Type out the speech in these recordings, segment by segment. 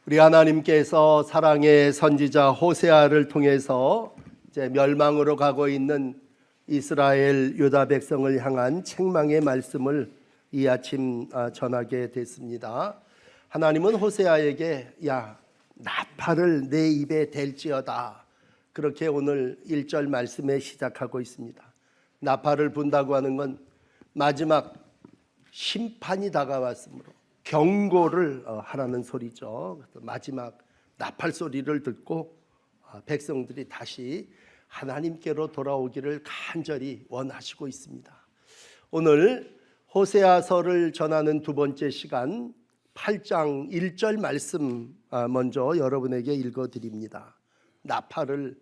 우리 하나님께서 사랑의 선지자 호세아를 통해서 이제 멸망으로 가고 있는 이스라엘 유다 백성을 향한 책망의 말씀을 이 아침 전하게 됐습니다. 하나님은 호세아에게 야 나팔을 내 입에 댈지어다, 그렇게 오늘 1절 말씀에 시작하고 있습니다. 나팔을 분다고 하는 건 마지막 심판이 다가왔으므로 경고를 하라는 소리죠. 마지막 나팔 소리를 듣고 백성들이 다시 하나님께로 돌아오기를 간절히 원하시고 있습니다. 오늘 호세아서를 전하는 두 번째 시간 8장 1절 말씀 먼저 여러분에게 읽어드립니다. 나팔을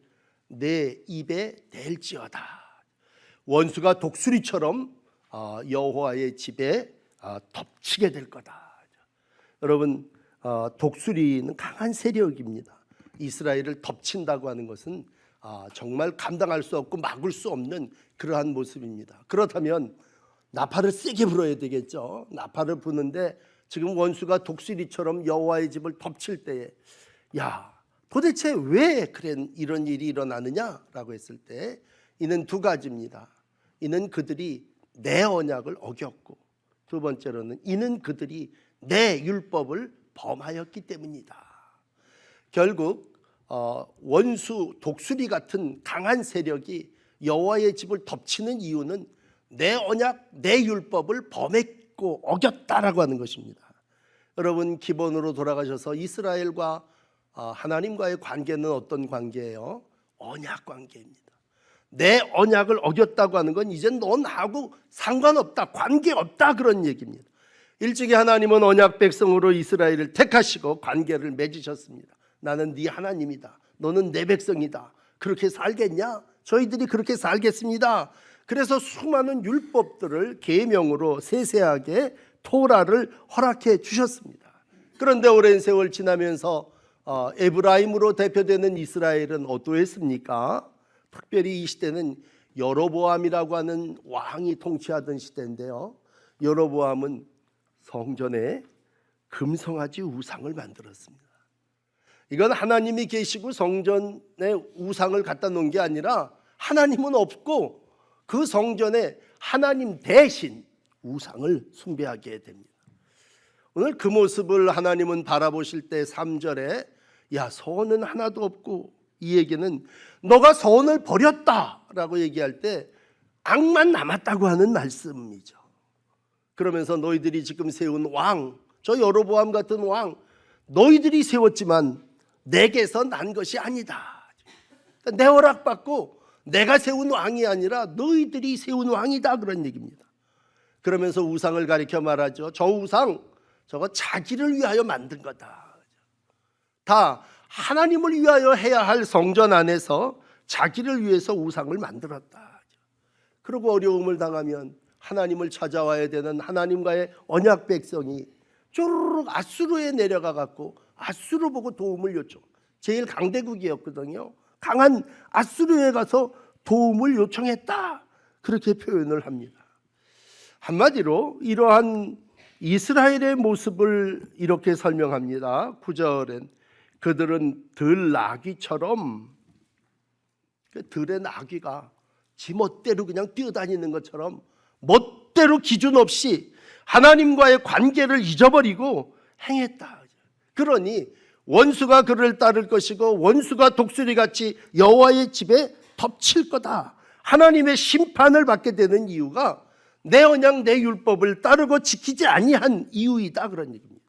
내 입에 댈지어다. 원수가 독수리처럼 여호와의 집에 덮치게 될 거다. 여러분, 독수리는 강한 세력입니다. 이스라엘을 덮친다고 하는 것은 정말 감당할 수 없고 막을 수 없는 그러한 모습입니다. 그렇다면 나팔을 세게 불어야 되겠죠. 나팔을 부는데 지금 원수가 독수리처럼 여호와의 집을 덮칠 때에 야 도대체 왜 이런 일이 일어나느냐라고 했을 때 이는 두 가지입니다. 이는 그들이 내 언약을 어겼고, 두 번째로는 이는 그들이 내 율법을 범하였기 때문이다. 결국 원수 독수리 같은 강한 세력이 여호와의 집을 덮치는 이유는 내 언약, 내 율법을 범했고 어겼다라고 하는 것입니다. 여러분, 기본으로 돌아가셔서 이스라엘과 하나님과의 관계는 어떤 관계예요? 언약 관계입니다. 내 언약을 어겼다고 하는 건 이제 넌하고 상관없다, 관계없다, 그런 얘기입니다. 일찍이 하나님은 언약 백성으로 이스라엘을 택하시고 관계를 맺으셨습니다. 나는 네 하나님이다, 너는 내 백성이다. 그렇게 살겠냐? 저희들이 그렇게 살겠습니다. 그래서 수많은 율법들을 계명으로 세세하게 토라를 허락해 주셨습니다. 그런데 오랜 세월 지나면서 에브라임으로 대표되는 이스라엘은 어떠했습니까? 특별히 이 시대는 여로보암이라고 하는 왕이 통치하던 시대인데요, 여로보암은 성전에 금송아지 우상을 만들었습니다. 이건 하나님이 계시고 성전에 우상을 갖다 놓은 게 아니라 하나님은 없고 그 성전에 하나님 대신 우상을 숭배하게 됩니다. 오늘 그 모습을 하나님은 바라보실 때 3절에 야 선은 하나도 없고, 이 얘기는 너가 선을 버렸다라고 얘기할 때 악만 남았다고 하는 말씀이죠. 그러면서 너희들이 지금 세운 왕, 저 여로보암 같은 왕 너희들이 세웠지만 내게서 난 것이 아니다. 내 허락받고 내가 세운 왕이 아니라 너희들이 세운 왕이다, 그런 얘기입니다. 그러면서 우상을 가리켜 말하죠. 저 우상 저거 자기를 위하여 만든 거다. 다 하나님을 위하여 해야 할 성전 안에서 자기를 위해서 우상을 만들었다. 그리고 어려움을 당하면 하나님을 찾아와야 되는 하나님과의 언약 백성이 쪼르륵 아수르에 내려가 갖고 아수르 보고 도움을 요청. 제일 강대국이었거든요. 강한 아수르에 가서 도움을 요청했다, 그렇게 표현을 합니다. 한마디로 이러한 이스라엘의 모습을 이렇게 설명합니다. 9절엔 그들은 들나귀처럼, 들의 나귀가 지 멋대로 그냥 뛰어다니는 것처럼 멋대로 기준 없이 하나님과의 관계를 잊어버리고 행했다. 그러니 원수가 그를 따를 것이고 원수가 독수리같이 여호와의 집에 덮칠 거다. 하나님의 심판을 받게 되는 이유가 내 언약, 내 율법을 따르고 지키지 아니한 이유이다, 그런 얘기입니다.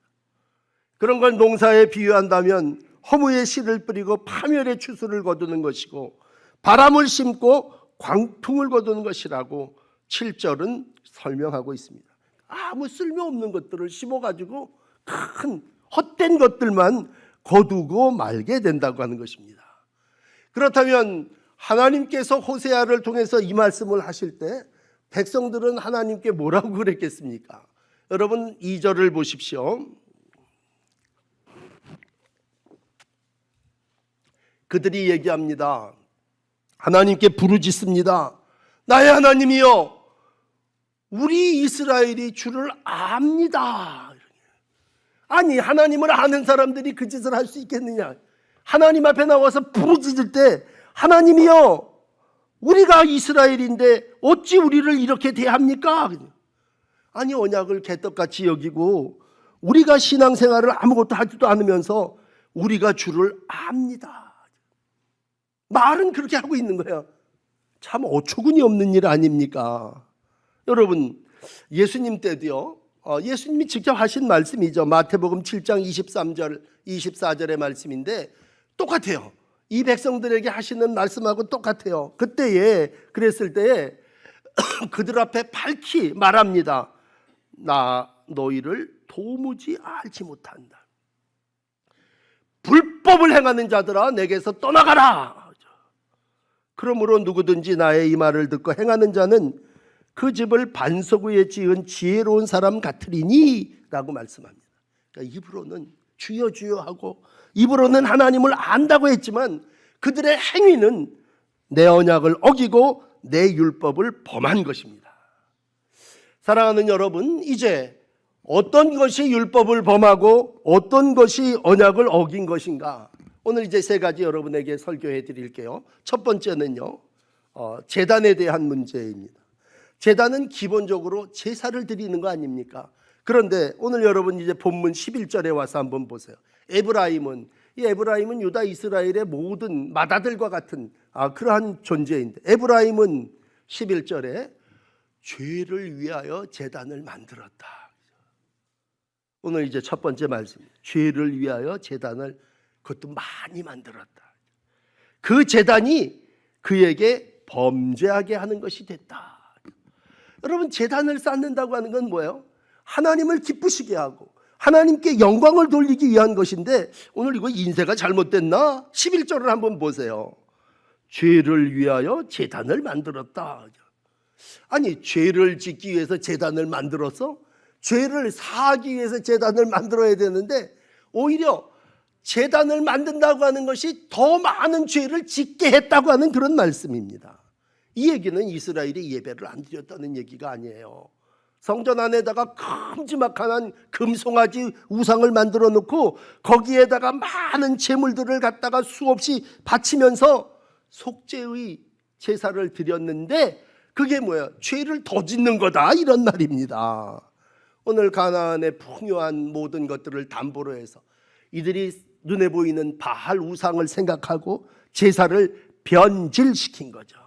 그런 걸 농사에 비유한다면 허무에 씨를 뿌리고 파멸의 추수를 거두는 것이고 바람을 심고 광풍을 거두는 것이라고 7절은 설명하고 있습니다. 아무 쓸모없는 것들을 심어가지고 큰 헛된 것들만 거두고 말게 된다고 하는 것입니다. 그렇다면 하나님께서 호세아를 통해서 이 말씀을 하실 때 백성들은 하나님께 뭐라고 그랬겠습니까? 여러분 2절을 보십시오. 그들이 얘기합니다. 하나님께 부르짖습니다. 나의 하나님이여, 우리 이스라엘이 주를 압니다. 아니, 하나님을 아는 사람들이 그 짓을 할 수 있겠느냐? 하나님 앞에 나와서 부르짖을 때 하나님이여, 우리가 이스라엘인데 어찌 우리를 이렇게 대합니까? 아니, 언약을 개떡같이 여기고 우리가 신앙생활을 아무것도 하지도 않으면서 우리가 주를 압니다. 말은 그렇게 하고 있는 거야. 참 어처구니 없는 일 아닙니까? 여러분, 예수님 때도요, 예수님이 직접 하신 말씀이죠. 마태복음 7장 23절 24절의 말씀인데 똑같아요. 이 백성들에게 하시는 말씀하고 똑같아요. 그때에 그랬을 때에 그들 앞에 밝히 말합니다. 나 너희를 도무지 알지 못한다. 불법을 행하는 자들아, 내게서 떠나가라. 그러므로 누구든지 나의 이 말을 듣고 행하는 자는 그 집을 반석 위에 지은 지혜로운 사람 같으리니 라고 말씀합니다. 그러니까 입으로는 주여 주여 하고 입으로는 하나님을 안다고 했지만 그들의 행위는 내 언약을 어기고 내 율법을 범한 것입니다. 사랑하는 여러분, 이제 어떤 것이 율법을 범하고 어떤 것이 언약을 어긴 것인가? 오늘 이제 세 가지 여러분에게 설교해 드릴게요. 첫 번째는요, 제단에 대한 문제입니다. 제단은 기본적으로 제사를 드리는 거 아닙니까? 그런데 오늘 여러분 이제 본문 11절에 와서 한번 보세요. 에브라임은 유다 이스라엘의 모든 맏아들과 같은 그러한 존재인데, 에브라임은 11절에 죄를 위하여 제단을 만들었다. 오늘 이제 첫 번째 말씀입니다. 죄를 위하여 제단을, 그것도 많이 만들었다. 그 제단이 그에게 범죄하게 하는 것이 됐다. 여러분, 제단을 쌓는다고 하는 건 뭐예요? 하나님을 기쁘시게 하고 하나님께 영광을 돌리기 위한 것인데, 오늘 이거 인쇄가 잘못됐나? 11절을 한번 보세요. 죄를 위하여 제단을 만들었다. 아니, 죄를 짓기 위해서 제단을 만들었어? 죄를 사하기 위해서 제단을 만들어야 되는데 오히려 제단을 만든다고 하는 것이 더 많은 죄를 짓게 했다고 하는 그런 말씀입니다. 이 얘기는 이스라엘이 예배를 안 드렸다는 얘기가 아니에요. 성전 안에다가 큼지막한 금송아지 우상을 만들어 놓고 거기에다가 많은 제물들을 갖다가 수없이 바치면서 속죄의 제사를 드렸는데 그게 뭐야? 죄를 더 짓는 거다, 이런 말입니다. 오늘 가나안의 풍요한 모든 것들을 담보로 해서 이들이 눈에 보이는 바알 우상을 생각하고 제사를 변질시킨 거죠.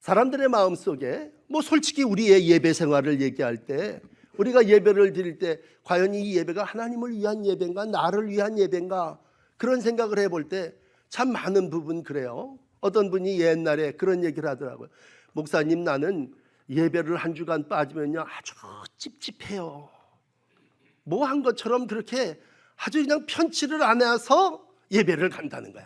사람들의 마음속에 솔직히 우리의 예배 생활을 얘기할 때, 우리가 예배를 드릴 때 과연 이 예배가 하나님을 위한 예배인가 나를 위한 예배인가, 그런 생각을 해볼 때 참 많은 부분 그래요. 어떤 분이 옛날에 그런 얘기를 하더라고요. 목사님, 나는 예배를 한 주간 빠지면요 아주 찝찝해요. 뭐 한 것처럼 그렇게 아주 그냥 편치를 안 해서 예배를 간다는 거야.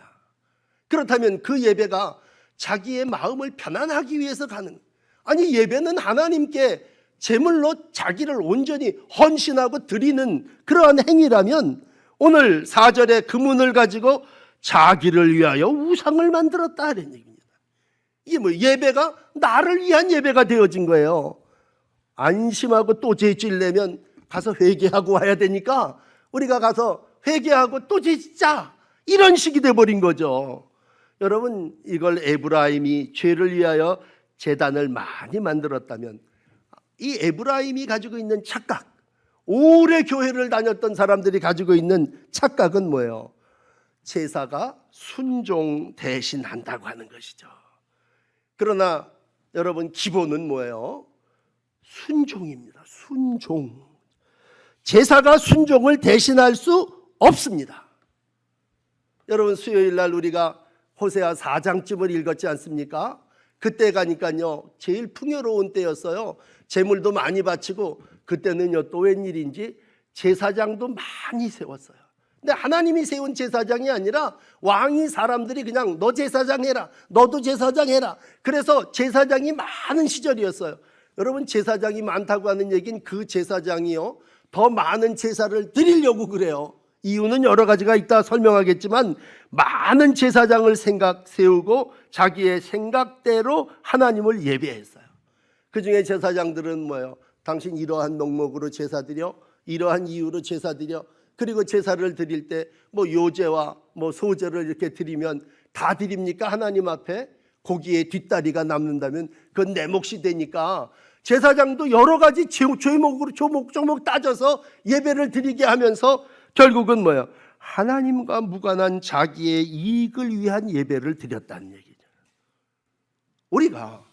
그렇다면 그 예배가 자기의 마음을 편안하기 위해서 가는, 아니 예배는 하나님께 제물로 자기를 온전히 헌신하고 드리는 그러한 행위라면 오늘 4절의 그 문을 가지고 자기를 위하여 우상을 만들었다 이런 얘기입니다. 이게 뭐 예배가 나를 위한 예배가 되어진 거예요. 안심하고 또 죄질 내면 가서 회개하고 와야 되니까 우리가 가서 회개하고 또 죄짓자, 이런 식이 돼버린 거죠. 여러분, 이걸 에브라임이 죄를 위하여 제단을 많이 만들었다면 이 에브라임이 가지고 있는 착각, 오래 교회를 다녔던 사람들이 가지고 있는 착각은 뭐예요? 제사가 순종 대신한다고 하는 것이죠. 그러나 여러분, 기본은 뭐예요? 순종입니다. 순종. 제사가 순종을 대신할 수 없습니다. 여러분, 수요일 날 우리가 호세아 4장쯤을 읽었지 않습니까? 그때 가니까요 제일 풍요로운 때였어요. 제물도 많이 바치고, 그때는요 또 웬일인지 제사장도 많이 세웠어요. 근데 하나님이 세운 제사장이 아니라 왕이 사람들이 그냥 너 제사장 해라, 너도 제사장 해라. 그래서 제사장이 많은 시절이었어요. 여러분, 제사장이 많다고 하는 얘기는 그 제사장이요 더 많은 제사를 드리려고 그래요. 이유는 여러 가지가 있다 설명하겠지만, 많은 제사장을 세우고 자기의 생각대로 하나님을 예배했어요. 그 중에 제사장들은 뭐예요? 당신 이러한 명목으로 제사 드려, 이러한 이유로 제사 드려. 그리고 제사를 드릴 때 뭐 요제와 뭐 소제를 이렇게 드리면 다 드립니까? 하나님 앞에 고기의 뒷다리가 남는다면 그건 내 몫이 되니까 제사장도 여러 가지 조목으로 조목 따져서 예배를 드리게 하면서 결국은 뭐예요? 하나님과 무관한 자기의 이익을 위한 예배를 드렸다는 얘기죠. 우리가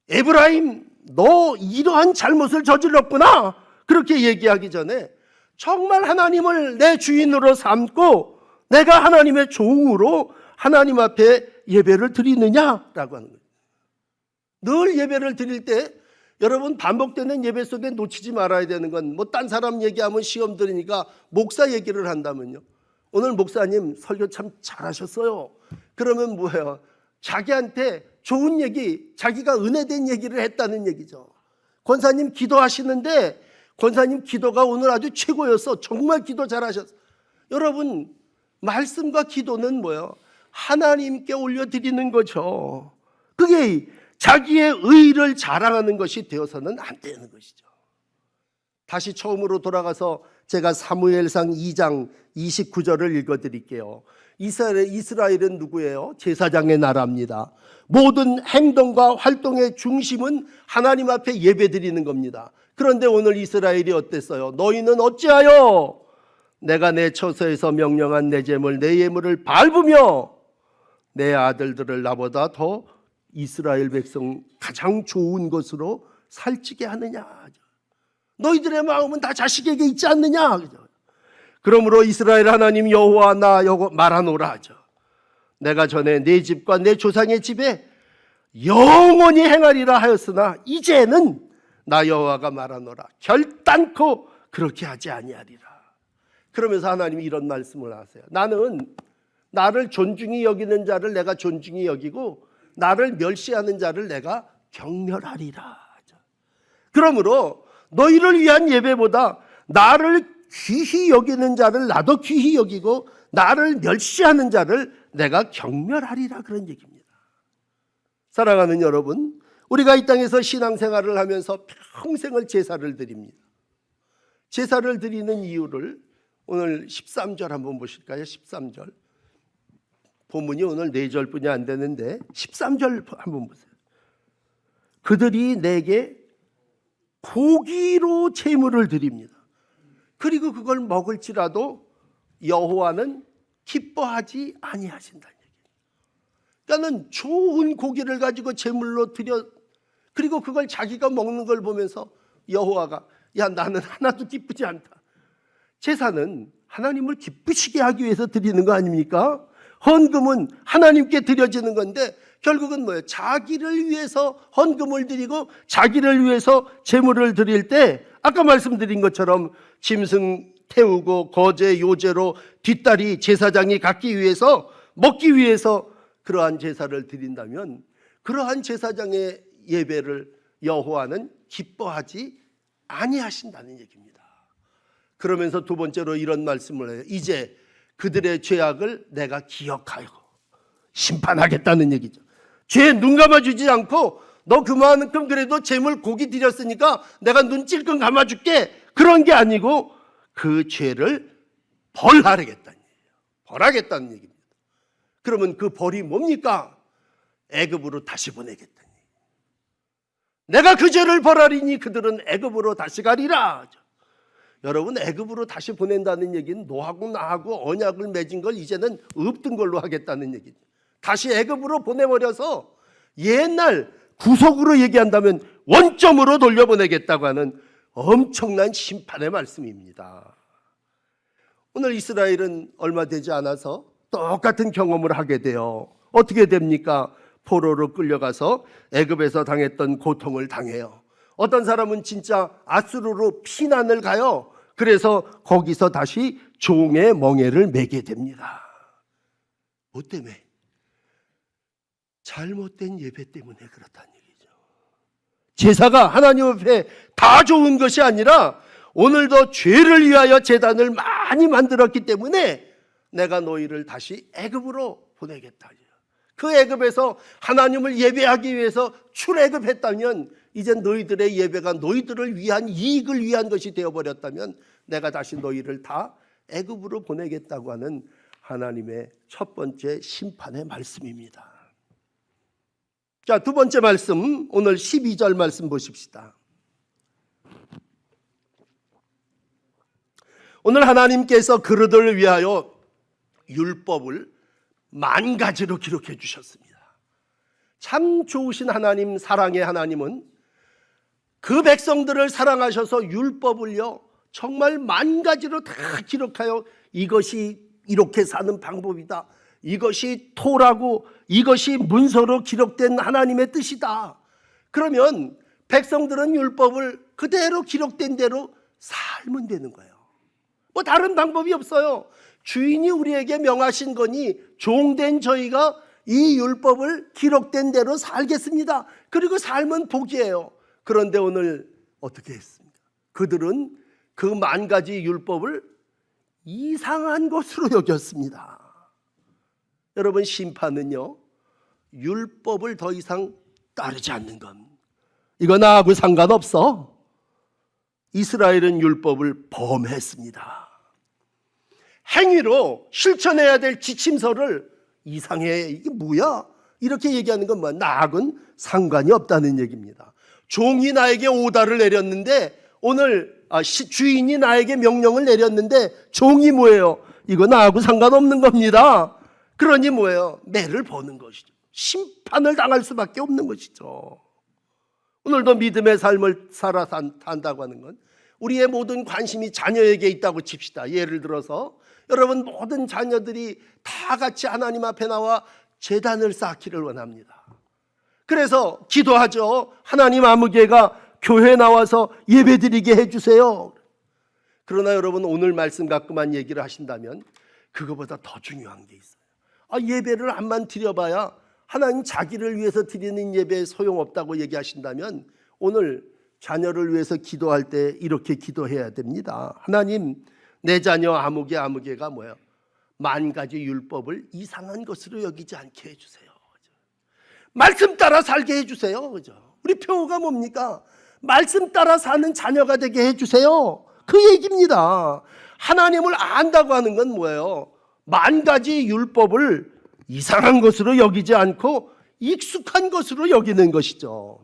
에브라임 너 이러한 잘못을 저질렀구나 그렇게 얘기하기 전에 정말 하나님을 내 주인으로 삼고 내가 하나님의 종으로 하나님 앞에 예배를 드리느냐라고 하는 거예요. 늘 예배를 드릴 때 여러분 반복되는 예배 속에 놓치지 말아야 되는 건 뭐 딴 사람 얘기하면 시험 들으니까 목사 얘기를 한다면요. 오늘 목사님 설교 참 잘하셨어요. 그러면 뭐예요? 자기한테 좋은 얘기, 자기가 은혜된 얘기를 했다는 얘기죠. 권사님 기도하시는데 권사님 기도가 오늘 아주 최고였어. 정말 기도 잘하셨어. 여러분 말씀과 기도는 뭐예요? 하나님께 올려드리는 거죠. 그게 자기의 의를 자랑하는 것이 되어서는 안 되는 것이죠. 다시 처음으로 돌아가서 제가 사무엘상 2장 29절을 읽어드릴게요. 이스라엘은 누구예요? 제사장의 나라입니다. 모든 행동과 활동의 중심은 하나님 앞에 예배드리는 겁니다. 그런데 오늘 이스라엘이 어땠어요? 너희는 어찌하여 내가 내 처소에서 명령한 내 제물 내 예물을 밟으며 내 아들들을 나보다 더 이스라엘 백성 가장 좋은 것으로 살찌게 하느냐. 너희들의 마음은 다 자식에게 있지 않느냐. 그러므로 이스라엘 하나님 여호와 나 말하노라 하죠. 내가 전에 내 집과 내 조상의 집에 영원히 행하리라 하였으나 이제는 나 여호와가 말하노라 결단코 그렇게 하지 아니하리라. 그러면서 하나님이 이런 말씀을 하세요. 나는 나를 존중히 여기는 자를 내가 존중히 여기고 나를 멸시하는 자를 내가 경멸하리라. 그러므로 너희를 위한 예배보다 나를 귀히 여기는 자를 나도 귀히 여기고 나를 멸시하는 자를 내가 경멸하리라 그런 얘기입니다. 사랑하는 여러분, 우리가 이 땅에서 신앙생활을 하면서 평생을 제사를 드립니다. 제사를 드리는 이유를 오늘 13절 한번 보실까요? 13절. 본문이 오늘 4절뿐이 안 되는데 13절 한번 보세요. 그들이 내게 고기로 제물을 드립니다. 그리고 그걸 먹을지라도 여호와는 기뻐하지 아니하신다는 얘기예요. 그러니까는 좋은 고기를 가지고 제물로 드려 그리고 그걸 자기가 먹는 걸 보면서 여호와가 야 나는 하나도 기쁘지 않다. 제사는 하나님을 기쁘시게 하기 위해서 드리는 거 아닙니까? 헌금은 하나님께 드려지는 건데 결국은 뭐예요? 자기를 위해서 헌금을 드리고 자기를 위해서 제물을 드릴 때 아까 말씀드린 것처럼 짐승 태우고 거제 요제로 뒷다리 제사장이 갖기 위해서 먹기 위해서 그러한 제사를 드린다면 그러한 제사장의 예배를 여호와는 기뻐하지 아니하신다는 얘기입니다. 그러면서 두 번째로 이런 말씀을 해요. 이제 그들의 죄악을 내가 기억하여 심판하겠다는 얘기죠. 죄에 눈 감아주지 않고 너 그만큼 그래도 제물 고기 드렸으니까 내가 눈 찔끔 감아줄게 그런 게 아니고 그 죄를 벌하겠다는 얘기예요. 벌하겠다는 얘기입니다. 그러면 그 벌이 뭡니까? 애굽으로 다시 보내겠다는 얘기예요. 내가 그 죄를 벌하리니 그들은 애굽으로 다시 가리라. 여러분 애굽으로 다시 보낸다는 얘기는 너하고 나하고 언약을 맺은 걸 이제는 없던 걸로 하겠다는 얘기죠. 다시 애굽으로 보내버려서 옛날 구속으로 얘기한다면 원점으로 돌려보내겠다고 하는 엄청난 심판의 말씀입니다. 오늘 이스라엘은 얼마 되지 않아서 똑같은 경험을 하게 돼요. 어떻게 됩니까? 포로로 끌려가서 애굽에서 당했던 고통을 당해요. 어떤 사람은 진짜 아수르로 피난을 가요. 그래서 거기서 다시 종의 멍에를 매게 됩니다. 뭐 때문에? 잘못된 예배 때문에 그렇다는 얘기죠. 제사가 하나님 앞에 다 좋은 것이 아니라 오늘도 죄를 위하여 제단을 많이 만들었기 때문에 내가 너희를 다시 애굽으로 보내겠다. 그 애굽에서 하나님을 예배하기 위해서 출애굽했다면 이제 너희들의 예배가 너희들을 위한 이익을 위한 것이 되어버렸다면 내가 다시 너희를 다 애굽으로 보내겠다고 하는 하나님의 첫 번째 심판의 말씀입니다. 자, 두 번째 말씀, 오늘 12절 말씀 보십시다. 오늘 하나님께서 그들을 위하여 율법을 10,000가지로 기록해 주셨습니다. 참 좋으신 하나님, 사랑의 하나님은 그 백성들을 사랑하셔서 율법을요 정말 10,000가지로 다 기록하여 이것이 이렇게 사는 방법이다, 이것이 토라고, 이것이 문서로 기록된 하나님의 뜻이다. 그러면 백성들은 율법을 그대로 기록된 대로 살면 되는 거예요. 뭐 다른 방법이 없어요. 주인이 우리에게 명하신 거니 종된 저희가 이 율법을 기록된 대로 살겠습니다. 그리고 삶은 복이에요. 그런데 오늘 어떻게 했습니까? 그들은 그 10,000가지 율법을 이상한 것으로 여겼습니다. 여러분, 심판은요 율법을 더 이상 따르지 않는 것, 이거 나하고 상관없어. 이스라엘은 율법을 범했습니다. 행위로 실천해야 될 지침서를 이상해, 이게 뭐야? 이렇게 얘기하는 건 뭐야? 나하고는 상관이 없다는 얘기입니다. 종이 나에게 오다를 내렸는데 오늘 주인이 나에게 명령을 내렸는데 종이 뭐예요? 이거 나하고 상관없는 겁니다. 그러니 뭐예요? 매를 보는 것이죠. 심판을 당할 수밖에 없는 것이죠. 오늘도 믿음의 삶을 살아 산다고 하는 건 우리의 모든 관심이 자녀에게 있다고 칩시다. 예를 들어서 여러분 모든 자녀들이 다 같이 하나님 앞에 나와 제단을 쌓기를 원합니다. 그래서 기도하죠. 하나님, 아무개가 교회 나와서 예배드리게 해주세요. 그러나 여러분, 오늘 말씀 갖고만 얘기를 하신다면 그거보다 더 중요한 게 있어요. 예배를 한만 드려봐야 하나님 자기를 위해서 드리는 예배에 소용없다고 얘기하신다면 오늘 자녀를 위해서 기도할 때 이렇게 기도해야 됩니다. 하나님, 내 자녀 아무개가 뭐예요? 10,000가지 율법을 이상한 것으로 여기지 않게 해주세요. 말씀 따라 살게 해주세요. 그죠? 우리 표가 뭡니까? 말씀 따라 사는 자녀가 되게 해주세요. 그 얘기입니다. 하나님을 안다고 하는 건 뭐예요? 10,000가지 율법을 이상한 것으로 여기지 않고 익숙한 것으로 여기는 것이죠.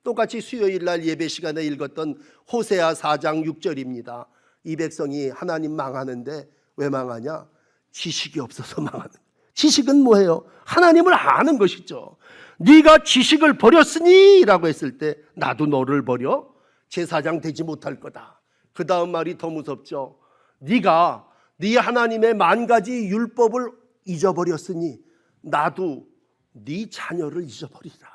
똑같이 수요일 날 예배 시간에 읽었던 호세아 4장 6절입니다. 이 백성이 하나님 망하는데 왜 망하냐? 지식이 없어서 망하는 거예요. 지식은 뭐예요? 하나님을 아는 것이죠. 네가 지식을 버렸으니 라고 했을 때 나도 너를 버려 제사장 되지 못할 거다. 그 다음 말이 더 무섭죠. 네가 네 하나님의 10,000가지 율법을 잊어버렸으니 나도 네 자녀를 잊어버리라.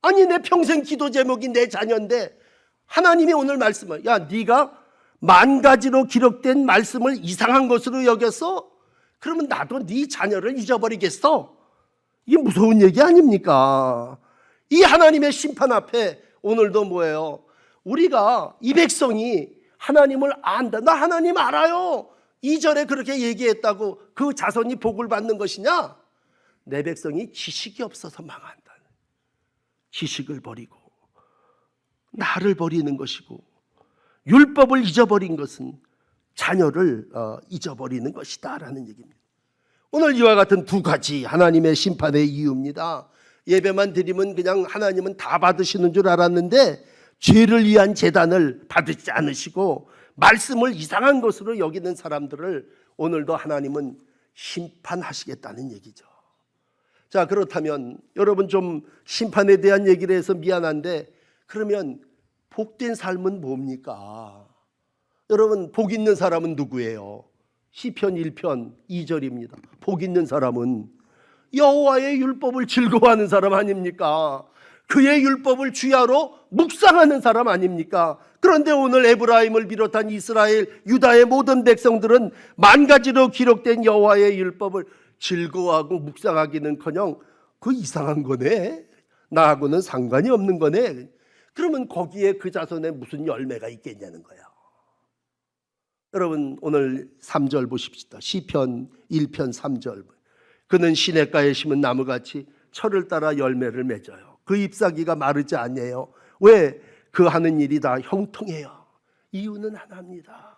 아니, 내 평생 기도 제목이 내 자녀인데 하나님이 오늘 말씀을, 야, 네가 10,000가지로 기록된 말씀을 이상한 것으로 여겼어? 그러면 나도 네 자녀를 잊어버리겠어? 이게 무서운 얘기 아닙니까? 이 하나님의 심판 앞에 오늘도 뭐예요? 우리가 이 백성이 하나님을 안다. 나 하나님 알아요. 2절에 그렇게 얘기했다고 그 자손이 복을 받는 것이냐? 내 백성이 지식이 없어서 망한다. 지식을 버리고 나를 버리는 것이고 율법을 잊어버린 것은 자녀를 잊어버리는 것이다 라는 얘기입니다. 오늘 이와 같은 두 가지 하나님의 심판의 이유입니다. 예배만 드리면 그냥 하나님은 다 받으시는 줄 알았는데 죄를 위한 제단을 받으지 않으시고 말씀을 이상한 것으로 여기는 사람들을 오늘도 하나님은 심판하시겠다는 얘기죠. 자, 그렇다면 여러분 좀 심판에 대한 얘기를 해서 미안한데 그러면 복된 삶은 뭡니까? 여러분, 복 있는 사람은 누구예요? 시편 1편 2절입니다. 복 있는 사람은 여호와의 율법을 즐거워하는 사람 아닙니까? 그의 율법을 주야로 묵상하는 사람 아닙니까? 그런데 오늘 에브라임을 비롯한 이스라엘, 유다의 모든 백성들은 10,000가지로 기록된 여호와의 율법을 즐거워하고 묵상하기는커녕 그 이상한 거네. 나하고는 상관이 없는 거네. 그러면 거기에 그 자손에 무슨 열매가 있겠냐는 거예요. 여러분, 오늘 3절 보십시다. 시편 1편 3절. 그는 시냇가에 심은 나무같이 철을 따라 열매를 맺어요. 그 잎사귀가 마르지 않네요. 왜? 그 하는 일이 다 형통해요. 이유는 하나입니다.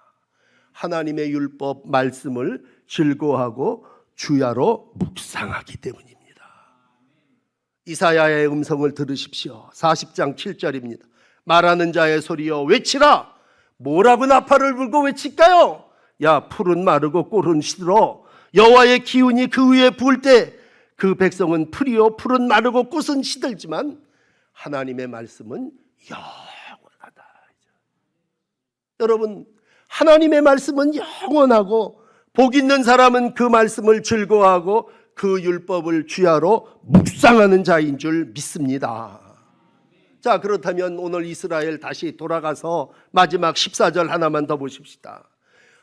하나님의 율법 말씀을 즐거워하고 주야로 묵상하기 때문입니다. 이사야의 음성을 들으십시오. 40장 7절입니다. 말하는 자의 소리여 외치라. 뭐라고 나팔을 불고 외칠까요? 야, 풀은 마르고 꼴은 시들어. 여호와의 기운이 그 위에 부을 때 그 백성은 풀이요 풀은 마르고 꽃은 시들지만 하나님의 말씀은 영원하다. 여러분, 하나님의 말씀은 영원하고 복 있는 사람은 그 말씀을 즐거워하고 그 율법을 주야로 묵상하는 자인 줄 믿습니다. 자, 그렇다면 오늘 이스라엘 다시 돌아가서 마지막 14절 하나만 더 보십시다.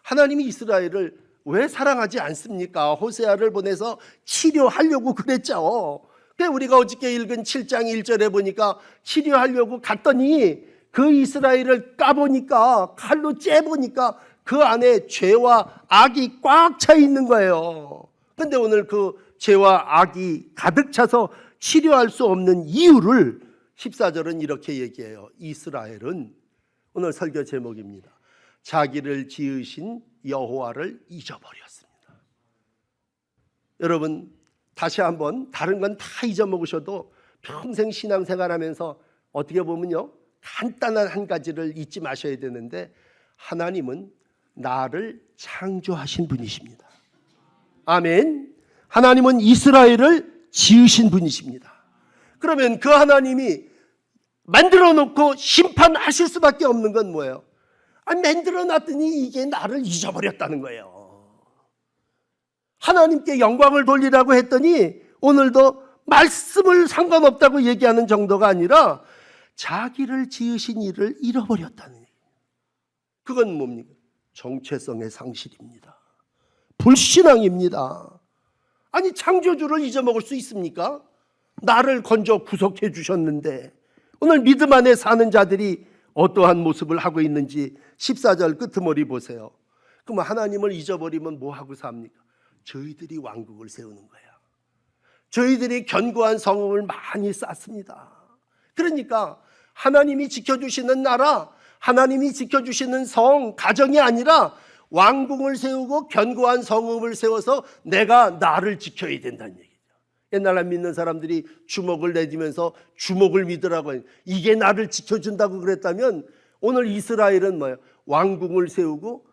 하나님이 이스라엘을 왜 사랑하지 않습니까? 호세아를 보내서 치료하려고 그랬죠. 우리가 어저께 읽은 7장 1절에 보니까 치료하려고 갔더니 그 이스라엘을 까보니까, 칼로 째보니까 그 안에 죄와 악이 꽉 차 있는 거예요. 근데 오늘 그 죄와 악이 가득 차서 치료할 수 없는 이유를 14절은 이렇게 얘기해요. 이스라엘은, 오늘 설교 제목입니다, 자기를 지으신 여호와를 잊어버렸습니다. 여러분, 다시 한번 다른 건 다 잊어먹으셔도 평생 신앙생활하면서 어떻게 보면요, 간단한 한 가지를 잊지 마셔야 되는데, 하나님은 나를 창조하신 분이십니다. 아멘. 하나님은 이스라엘을 지으신 분이십니다. 그러면 그 하나님이 만들어 놓고 심판하실 수밖에 없는 건 뭐예요? 만들어 놨더니 이게 나를 잊어버렸다는 거예요. 하나님께 영광을 돌리라고 했더니 오늘도 말씀을 상관없다고 얘기하는 정도가 아니라 자기를 지으신 이를 잃어버렸다는 얘기예요. 그건 뭡니까? 정체성의 상실입니다. 불신앙입니다. 아니, 창조주를 잊어먹을 수 있습니까? 나를 건져 구속해 주셨는데 오늘 믿음 안에 사는 자들이 어떠한 모습을 하고 있는지 14절 끄트머리 보세요. 그럼 하나님을 잊어버리면 뭐 하고 삽니까? 저희들이 왕국을 세우는 거야. 저희들이 견고한 성읍을 많이 쌓습니다. 그러니까 하나님이 지켜주시는 나라, 하나님이 지켜주시는 성, 가정이 아니라 왕궁을 세우고 견고한 성읍을 세워서 내가 나를 지켜야 된다는 얘기죠. 옛날에 믿는 사람들이 주먹을 내디면서 주먹을 믿으라고 해요. 이게 나를 지켜준다고 그랬다면 오늘 이스라엘은 뭐예요? 왕궁을 세우고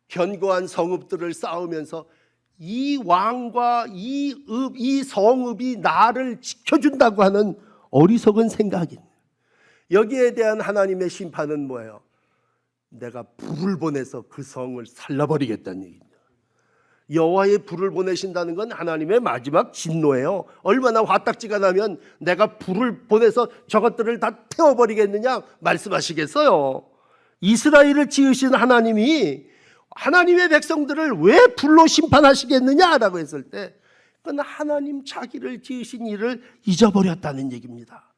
견고한 성읍들을 쌓으면서 이 왕과 이 성읍이 나를 지켜준다고 하는 어리석은 생각입니다. 여기에 대한 하나님의 심판은 뭐예요? 내가 불을 보내서 그 성을 살라버리겠다는 얘기입니다. 여호와의 불을 보내신다는 건 하나님의 마지막 진노예요. 얼마나 화딱지가 나면 내가 불을 보내서 저것들을 다 태워버리겠느냐 말씀하시겠어요? 이스라엘을 지으신 하나님이 하나님의 백성들을 왜 불로 심판하시겠느냐라고 했을 때 그건 하나님 자기를 지으신 일을 잊어버렸다는 얘기입니다.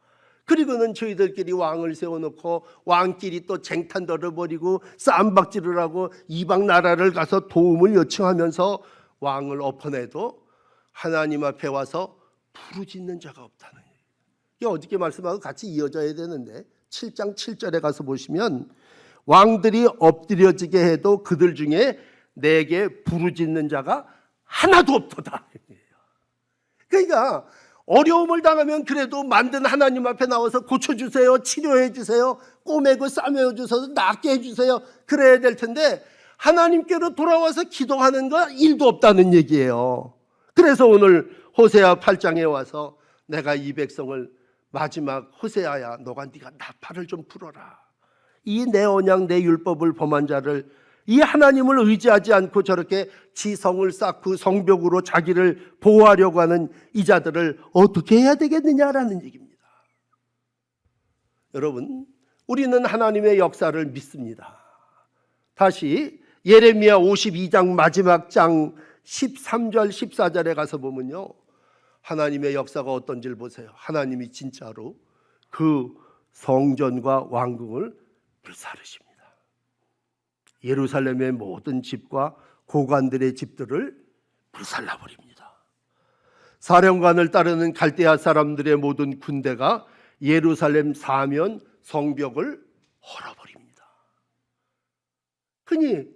그리고는 저희들끼리 왕을 세워놓고 왕끼리 또 쟁탄들을 벌이고 쌈박질을 하고 이방 나라를 가서 도움을 요청하면서 왕을 엎어내도 하나님 앞에 와서 부르짖는 자가 없다는 얘기예요. 이게 어저께 말씀하고 같이 이어져야 되는데 7장 7절에 가서 보시면 왕들이 엎드려지게 해도 그들 중에 내게 부르짖는 자가 하나도 없도다. 그러니까 어려움을 당하면 그래도 만든 하나님 앞에 나와서 고쳐주세요, 치료해주세요, 꼬매고 싸매어주셔서 낫게 해주세요, 그래야 될 텐데 하나님께로 돌아와서 기도하는 거 일도 없다는 얘기예요. 그래서 오늘 호세아 8장에 와서 내가 이 백성을 마지막 호세아야 너가 네가 나팔을 좀 불어라. 이 내 언약 내 율법을 범한 자를, 이 하나님을 의지하지 않고 저렇게 지성을 쌓고 성벽으로 자기를 보호하려고 하는 이 자들을 어떻게 해야 되겠느냐라는 얘기입니다. 여러분, 우리는 하나님의 역사를 믿습니다. 다시 예레미야 52장 마지막 장 13절 14절에 가서 보면요, 하나님의 역사가 어떤지를 보세요. 하나님이 진짜로 그 성전과 왕궁을 불사르십니다. 예루살렘의 모든 집과 고관들의 집들을 불살라버립니다. 사령관을 따르는 갈대아 사람들의 모든 군대가 예루살렘 사면 성벽을 헐어버립니다. 그니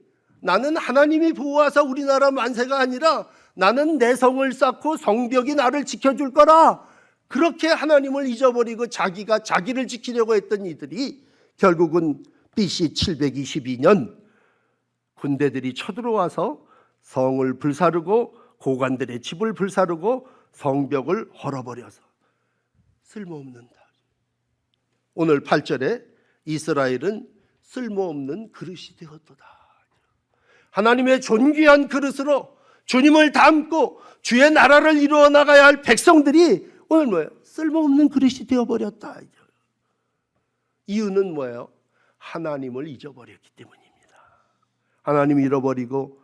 나는 하나님이 보호하사 우리나라 만세가 아니라 나는 내 성을 쌓고 성벽이 나를 지켜줄 거라, 그렇게 하나님을 잊어버리고 자기가 자기를 지키려고 했던 이들이 결국은 BC 722년 군대들이 쳐들어와서 성을 불사르고 고관들의 집을 불사르고 성벽을 헐어버려서 쓸모없는, 오늘 8절에 이스라엘은 쓸모없는 그릇이 되었도다. 하나님의 존귀한 그릇으로 주님을 담고 주의 나라를 이루어 나가야 할 백성들이 오늘 뭐예요? 쓸모없는 그릇이 되어버렸다. 이유는 뭐예요? 하나님을 잊어버렸기 때문입니다. 하나님을 잃어버리고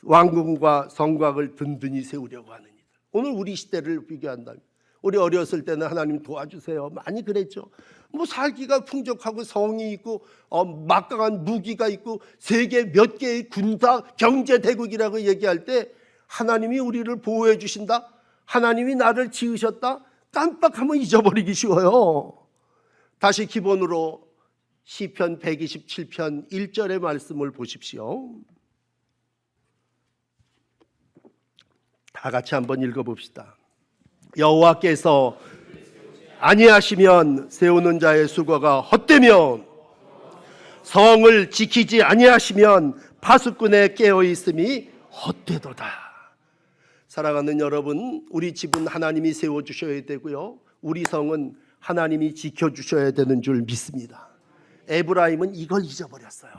왕궁과 성곽을 든든히 세우려고 하는 이들. 오늘 우리 시대를 비교한다면, 우리 어렸을 때는 하나님 도와주세요 많이 그랬죠. 뭐 살기가 풍족하고 성이 있고 막강한 무기가 있고 세계 몇 개의 군사 경제 대국이라고 얘기할 때 하나님이 우리를 보호해 주신다, 하나님이 나를 지으셨다, 깜빡하면 잊어버리기 쉬워요. 다시 기본으로 시편 127편 1절의 말씀을 보십시오. 다 같이 한번 읽어봅시다. 여호와께서 아니하시면 세우는 자의 수고가 헛되며 성을 지키지 아니하시면 파수꾼의 깨어있음이 헛되도다. 사랑하는 여러분, 우리 집은 하나님이 세워주셔야 되고요, 우리 성은 하나님이 지켜주셔야 되는 줄 믿습니다. 에브라임은 이걸 잊어버렸어요.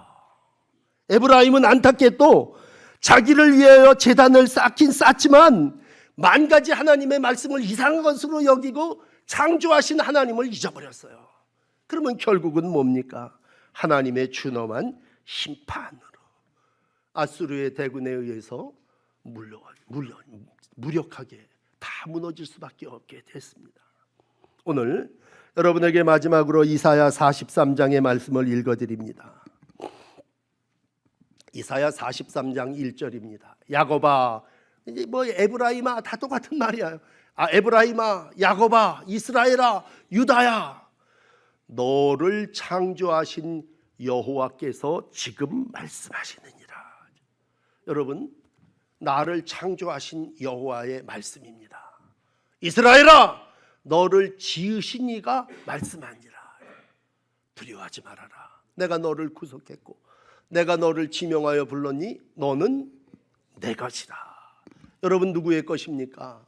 에브라임은 안타깝게도 자기를 위하여 제단을 쌓긴 쌓지만 만 가지 하나님의 말씀을 이상한 것으로 여기고 창조하신 하나님을 잊어버렸어요. 그러면 결국은 뭡니까? 하나님의 준엄한 심판으로 아수르의 대군에 의해서 무력하게 다 무너질 수밖에 없게 됐습니다. 오늘 여러분에게 마지막으로 이사야 43장의 말씀을 읽어드립니다. 이사야 43장 1절입니다. 야곱아, 이제 뭐 에브라임아 다 똑같은 말이야. 에브라임아, 야곱아, 이스라엘아, 유다야, 너를 창조하신 여호와께서 지금 말씀하시느니라. 여러분, 나를 창조하신 여호와의 말씀입니다. 이스라엘아, 너를 지으신 이가 말씀하니라. 두려워하지 말아라. 내가 너를 구속했고 내가 너를 지명하여 불렀니? 너는 내 것이다. 여러분, 누구의 것입니까?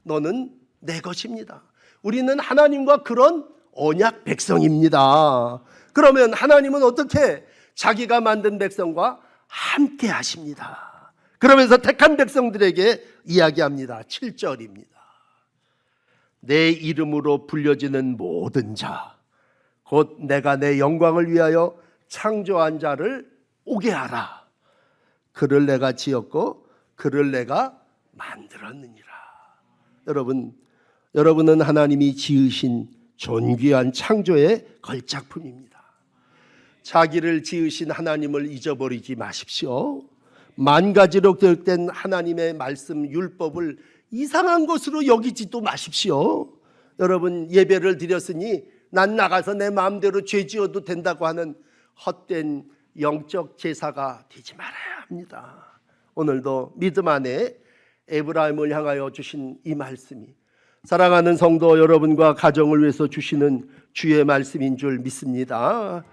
너는 내 것입니다. 우리는 하나님과 그런 언약 백성입니다. 그러면 하나님은 어떻게 자기가 만든 백성과 함께 하십니다. 그러면서 택한 백성들에게 이야기합니다. 7절입니다. 내 이름으로 불려지는 모든 자, 곧 내가 내 영광을 위하여 창조한 자를 오게 하라. 그를 내가 지었고 그를 내가 만들었느니라. 여러분은 하나님이 지으신 존귀한 창조의 걸작품입니다. 자기를 지으신 하나님을 잊어버리지 마십시오. 만 가지로 기록된 하나님의 말씀 율법을 이상한 것으로 여기지도 마십시오. 여러분, 예배를 드렸으니 난 나가서 내 마음대로 죄 지어도 된다고 하는 헛된 영적 제사가 되지 말아야 합니다. 오늘도 믿음 안에 에브라임을 향하여 주신 이 말씀이 사랑하는 성도 여러분과 가정을 위해서 주시는 주의 말씀인 줄 믿습니다.